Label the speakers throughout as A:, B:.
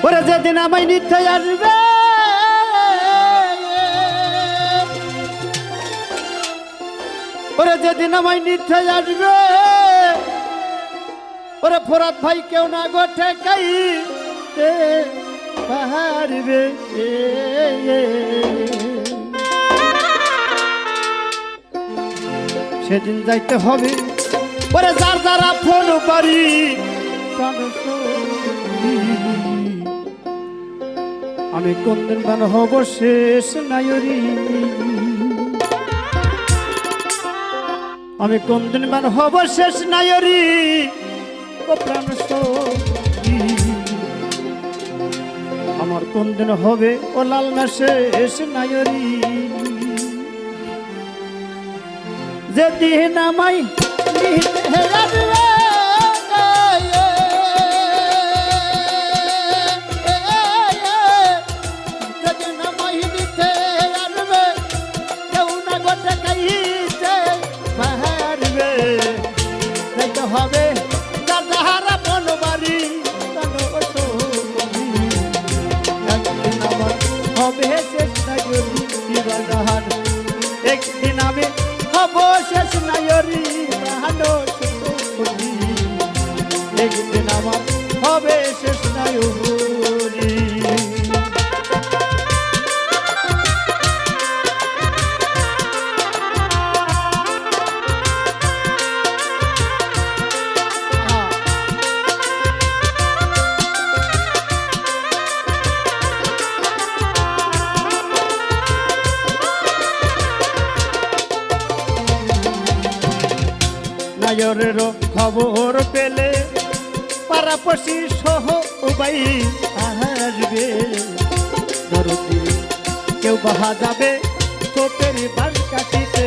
A: ওরে যেদিন আমায় নিতে আসবে ওরে যেদিন আমায় নিতে আসবে ওরে ফোরাত ভাই কেউ না গোঠে কাই পাহাড়বে সেদিন যাইতে হবে ওরে যার যারা ফোন পারি আমি কোন দিন বান হব শেষ নায়রি আমি কোন দিন বান হব শেষ নায়রি ও প্রাণ আমার কোন দিন হবে ও লাল না শেষ নায়রি যেদিন আমায় নিতে আসবে হবে যাহারা বনবাড়ি একদিন আমার হবে শেষ নায়রি বাজার একদিন আমি হব শেষ নায়রি একদিন আমার হবে শেষ নায়রি নায়রের খবর পেলে পাড়াপড়শি সহ ভাই আসবে দরদি কেউ বাহা যাবে তোপের বাস কাটিতে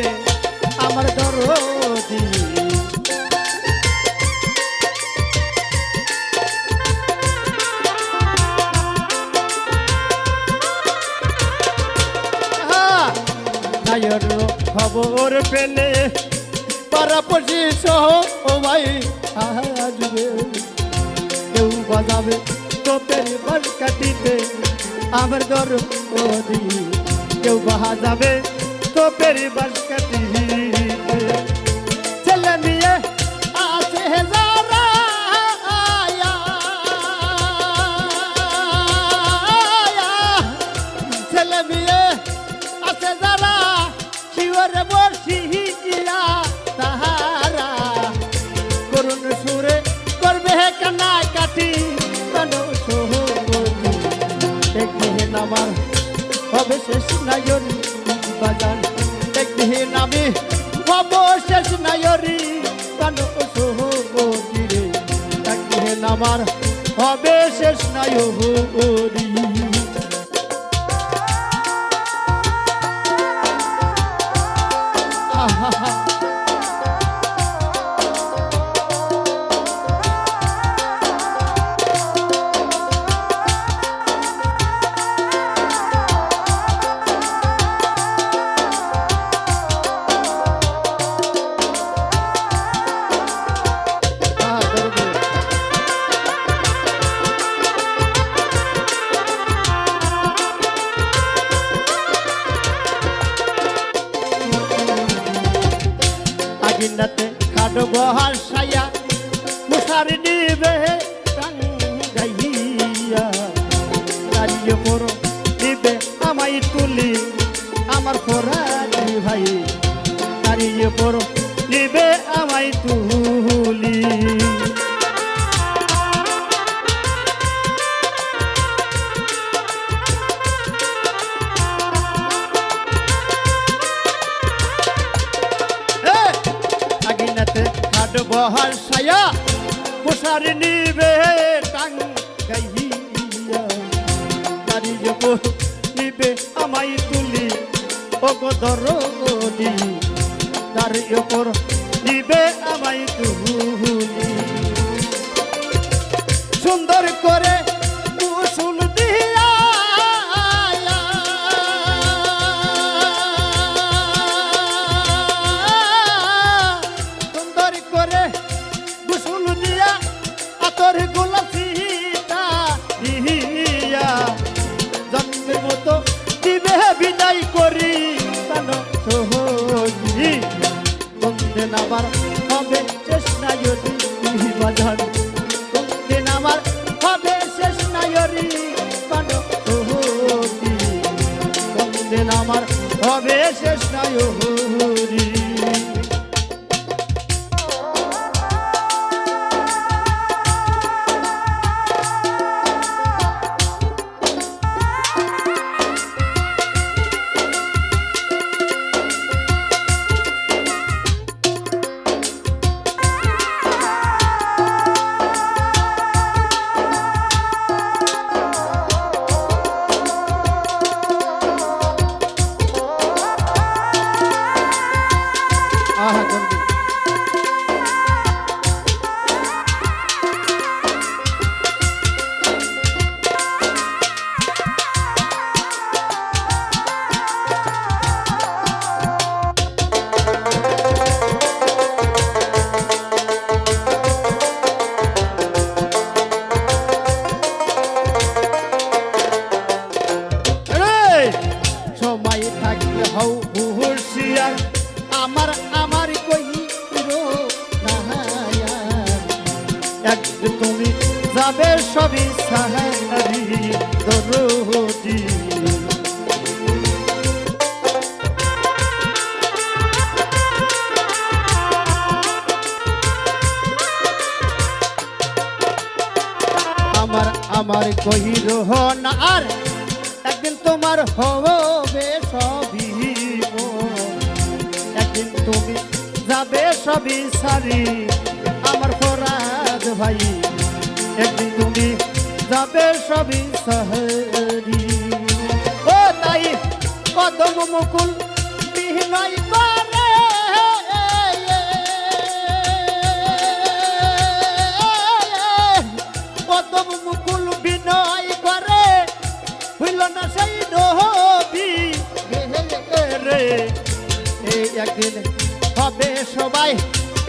A: আমার দরদি নায়রের খবর পেলে পাড়াপড়শি সহ ভাই আসবে কেউ বাজাবে তোপের বাস কাটিতে আমার দরদি কেউ বাহা যাবে তোপের বাস কাটিতে ছেলে নিয়ে আছে যারা ছেলে নিয়ে আছে যারা শিওরে বসিয়া তাহারা করুণ সুরে করবে কান্নায় কাটি একদিন আমার হবে শেষ নায়রি বাজার একদিন আমি হব শেষ নায়রি রে একদিন আমার হবে শেষ নায়রি খাটো বহার সায়া মুসারি নিবে টাঙ্গাইয়া দাঁড়িয়ে পড়ো নিবে আমায় তুলি আমার ফোরাটি ভাই দাঁড়িয়ে পড়ো নিবে আমায় তুলি বহার সায়া মুসারি নিবে টাঙ্গাইয়া দাঁড়িয়ে নিবে আমায় তুলি ও গো দরদি দাঁড়িয়ে নিবে আমায় তুলি সুন্দর করে কুসুল দিয়া তোর গোলাপি দিন আমার হবে শেষ নায়রি বাজান কোন দিন আমার হবে শেষ নায়রি পানসি কোন দিন আমার হবে শেষ নায়রি সময় থাকলে হও হুঁশিয়ার আমার আমার কইর একদিন তুমি যাবে সবই সাহারি দরদি আমার আমার কইর না আর একদিন তোমার হবে সবই একদিন তুমি যাবে সবই সারি আমার ফরাজ ভাই একদিন তুমি যাবে সবই সাহারি ও তাই কদম মুকুল বিহনয় করে কদম মুকুল বিনয় করে হইল না সেই নবী রে এই একদিন হবে সবাই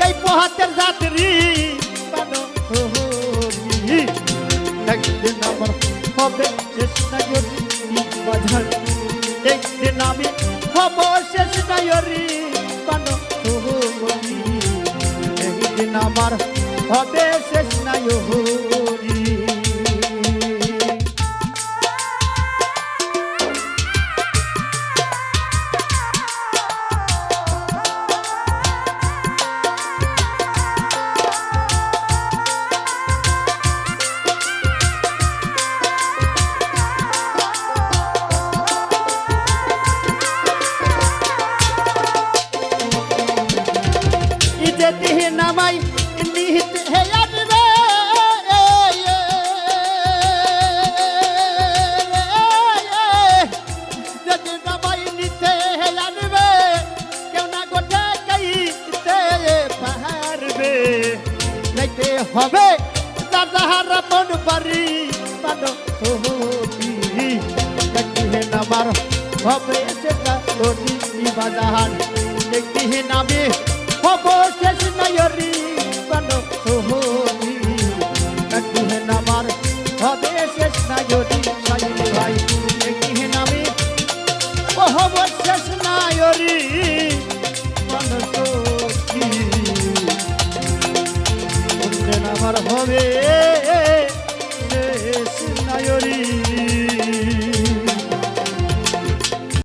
A: এই পোহাতের যাত্রী একদিন আমার হবে শেষ নায়রি বাজান একদিন আমি হব শেষ নায়রি পানসি একদিন আমার হবে শেষ নায়রি নামাই নিহিত হে আনবে যদি নামাই নিতে হে আনবে কেউ না গোটা গাইতে পারবে যাইতে হবে দাদাহারা মন বাড়ি পানসি একদিন আমার হবে সেটা লড়ি বাজান একদিন আমি হব শেষ নায়রি পানসি একদিন আমার হবে শেষ নায়রি সাইনি ভাই একদিন আমি হব শেষ নায়রি পানসি কোন দিন আমার হবে শেষ নায়রি